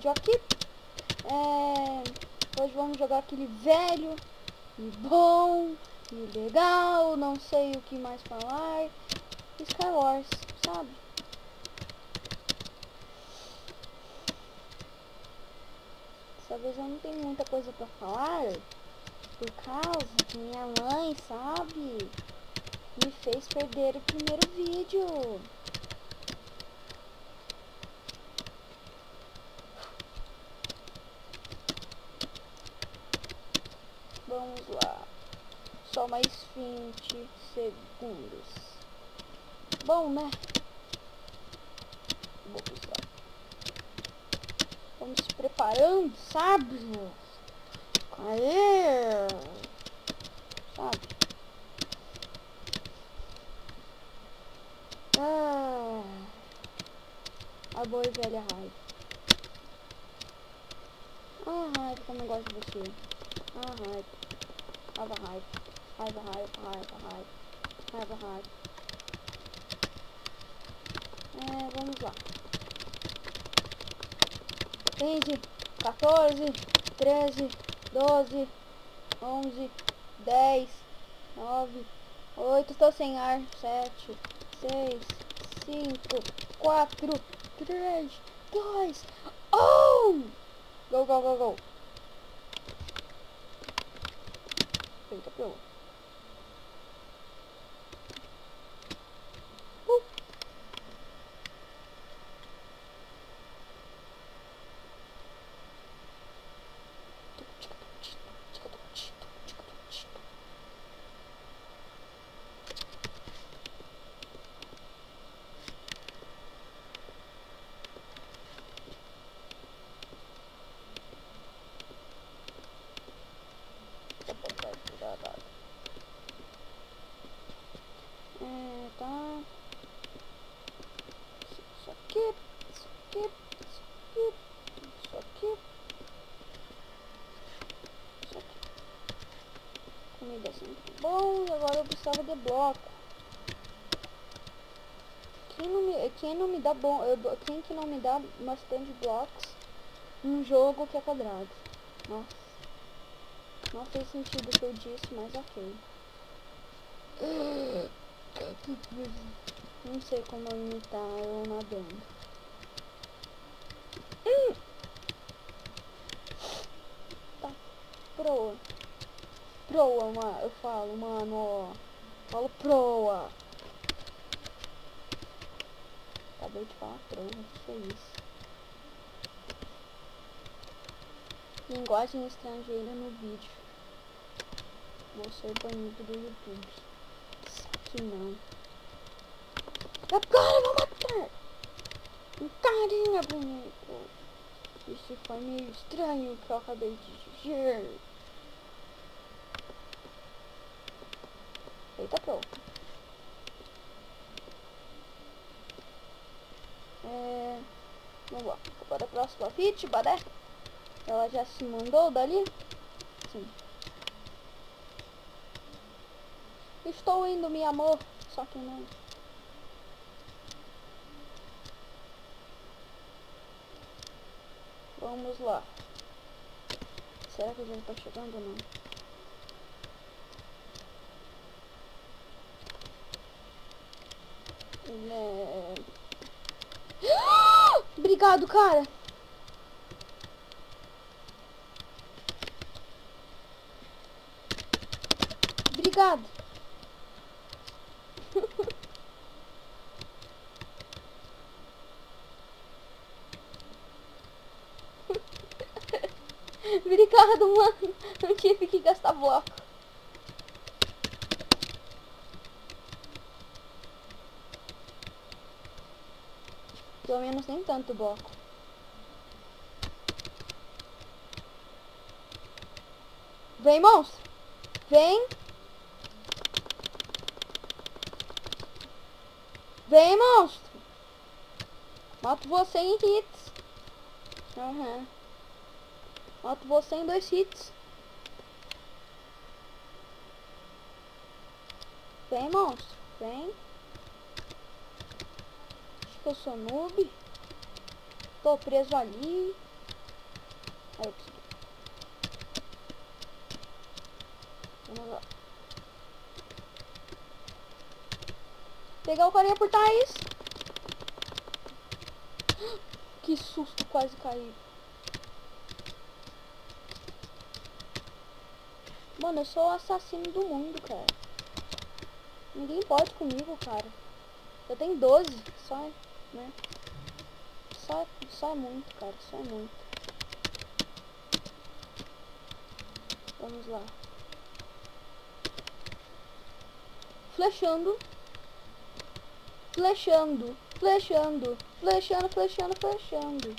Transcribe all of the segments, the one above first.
vídeo aqui. Hoje vamos jogar aquele velho e bom e legal, não sei o que mais falar, Skywars, sabe? Dessa vez eu não tenho muita coisa pra falar, por causa que minha mãe, sabe, me fez perder o primeiro vídeo. Vamos lá. Só mais 20 segundos. Bom, né? Vamos lá. Vamos se preparando, sabe? Aê! Sabe? A boa e velha raiva. Raiva, como eu gosto de você. Raiva. Raiva. Vamos lá. 15, 14, 13, 12, 11, 10, 9, 8, estou sem ar. 7, 6, 5, 4, 3, 2, 1. Go, go, go, go. Eita, pelo. Tá. Isso aqui. Comida sempre bom. E agora eu precisava de bloco. Quem não me dá quem que não me dá bastante blocos num jogo que é quadrado? Nossa. Não fez sentido o que eu disse, mas ok. Não sei como imitar eu nadando. Tá. Proa, mano. Eu falo, mano, ó. Falo proa. Acabei de falar proa. O que é isso? Linguagem estrangeira no vídeo. Vou ser banido do YouTube. Que não. Agora eu vou matar! Um carinha bonito. Isso foi meio estranho que eu acabei de dizer. Eita, pronto. Vamos lá. Agora a próxima vítima, né? Ela já se mandou dali? Sim. Estou indo, meu amor. Só que não. Vamos lá. Será que a gente tá chegando ou não? Obrigado, cara. Obrigado. Obrigado, mano. Não tive que gastar bloco. Pelo menos nem tanto bloco. Vem, monstro. Vem. Vem, monstro. Mato você em hits. Mato você em 2 hits. Vem, monstro. Vem. Acho que eu sou noob. Tô preso ali. Aí eu consegui. Vamos lá. Pegar o carinha por trás. Que susto, quase caí. Mano, eu sou o assassino do mundo, cara. Ninguém pode comigo, cara. Eu tenho 12, só, né? Só é muito, cara, só é muito. Vamos lá. Flechando. Flechando. Flechando. Flechando, flechando, flechando.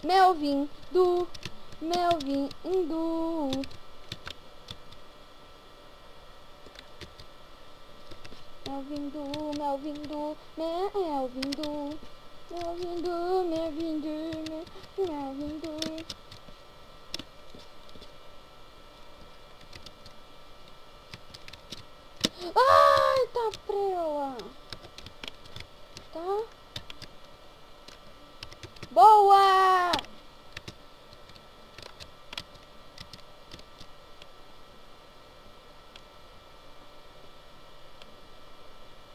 Melvin do. Melvin do. Melvin do, Melvin do, Melvin do, Melvin do, Melvin do, Melvin do. Ai, tá prela. Tá? Boa!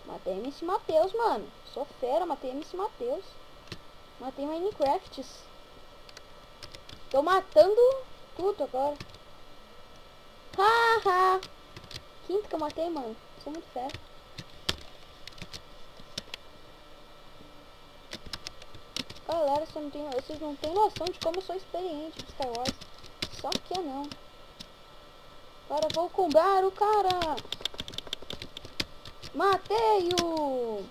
Matei MC Mateus, mano. Sou fera, matei MC Mateus. Matei Minecrafts. Tô matando tudo agora. Haha! Quinto que eu matei, mano. Sou muito fera. Galera, vocês não têm noção de como eu sou experiente de Star Wars. Só que não. Agora eu vou cumbar o cara. Matei-o!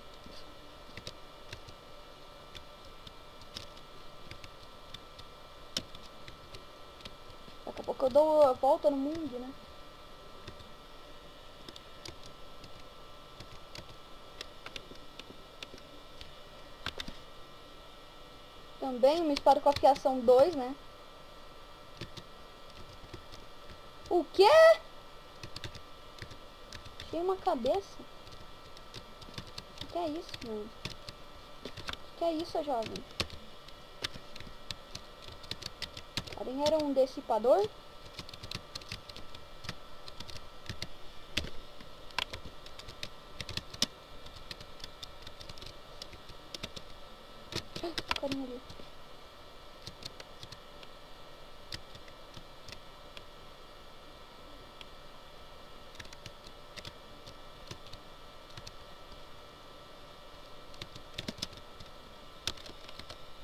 Daqui a pouco eu dou a volta no mundo, né? Também uma espada com afiação 2, né? O quê? Tinha uma cabeça. O que é isso, mano? O que é isso, jovem? Carinha era um dissipador? Carinha ali.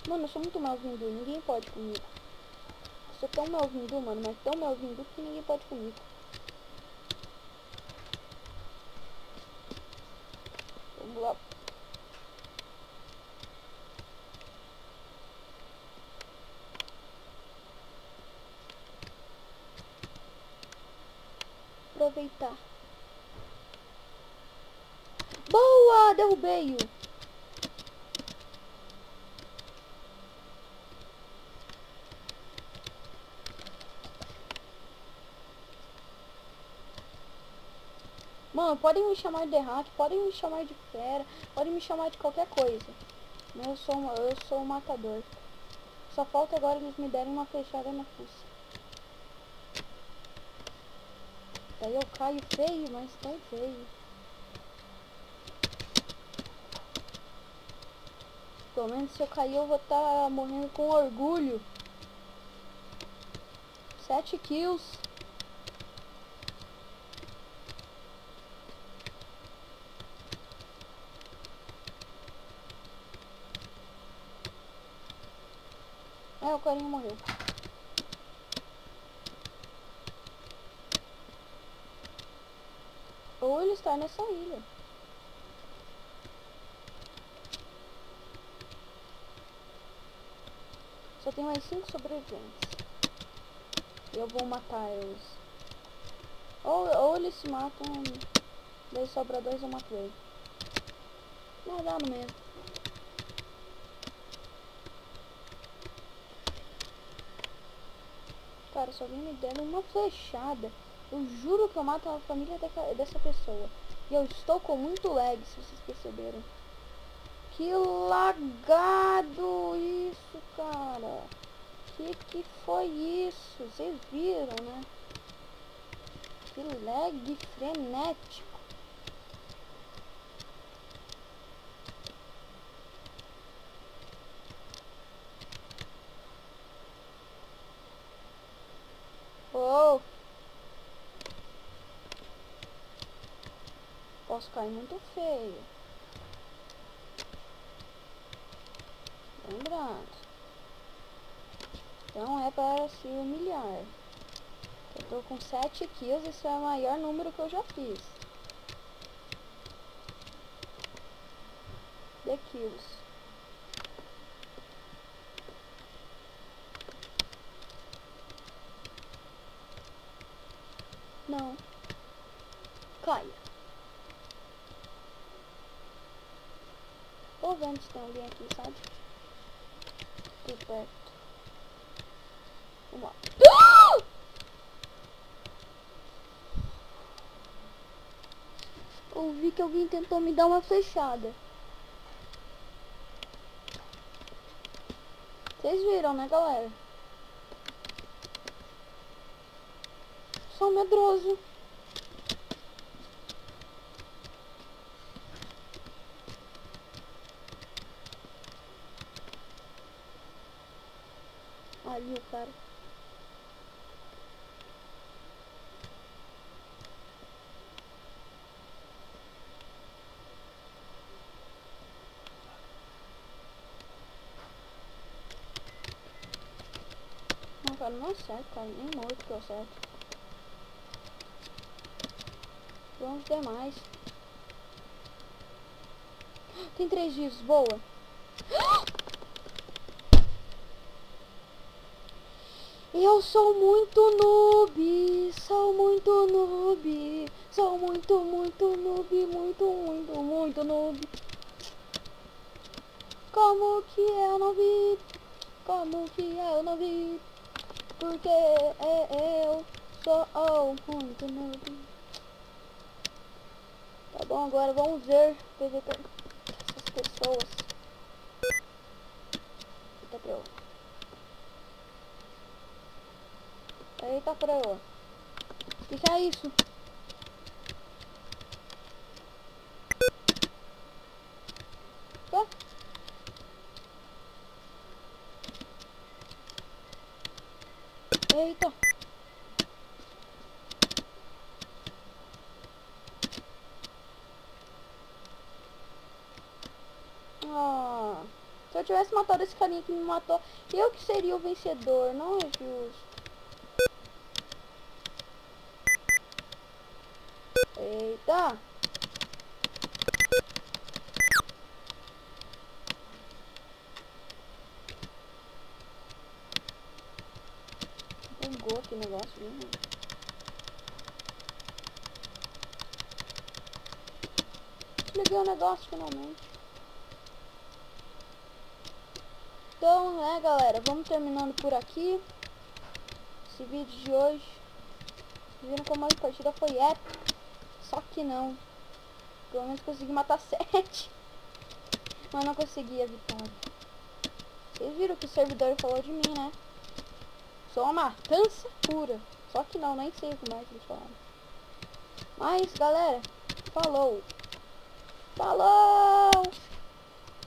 Mano, eu sou muito mal-vindo, ninguém pode comigo. Eu sou tão mal-vindo, mano, mas tão mal-vindo que ninguém pode comigo. Vamos lá. Aproveitar. Boa! Derrubei-o! Mano, podem me chamar de hack, podem me chamar de fera, podem me chamar de qualquer coisa. Mas eu sou um matador. Só falta agora eles me derem uma flechada na fuça. Daí eu caio feio, mas tão feio. Pelo menos se eu cair eu vou estar morrendo com orgulho. 7 kills. O carinha morreu. Ou ele está nessa ilha. Só tem mais 5 sobreviventes. Eu vou matar eles. Ou eles se matam, daí sobra 2 eu mato ele. Não, dá no mesmo. Cara, só vem me dando uma flechada. Eu juro que eu mato a família dessa pessoa. E eu estou com muito lag, se vocês perceberam. Que lagado isso, cara. Que foi isso? Vocês viram, né? Que lag frenético. Oh! Posso cair muito feio. Lembrando. Não é para se humilhar. Eu tô com 7 kills, esse é o maior número que eu já fiz. De kills. Não. Caia. Tô vendo se tem alguém aqui, sabe? Por perto. Vamos lá. Ouvi que alguém tentou me dar uma flechada. Vocês viram, né, galera? Sou medroso. Ali o cara. Não, cara, não acerto, cara. Nem morto que eu acerto. Longe demais. Tem 3 dias, boa. Eu sou muito noob, sou muito noob, sou muito noob, muito noob. Como que eu não vi? Como que eu não vi? Porque eu sou muito noob. Tá bom, agora vamos ver essas pessoas. Eita, preô. Eita, preô. O que é isso? Quê? Eita. Ah, se eu tivesse matado esse carinha que me matou, eu que seria o vencedor, não é justo. Eita. Bugou aqui o negócio, viu? Desliguei o negócio finalmente. Então, né, galera, vamos terminando por aqui esse vídeo de hoje. Vocês viram como a partida foi épica? Só que não. Pelo menos consegui matar 7. Mas não consegui a vitória. Vocês viram que o servidor falou de mim, né? Sou uma matança pura. Só que não, nem sei o que mais eles falaram. Mas, galera, falou. Falou!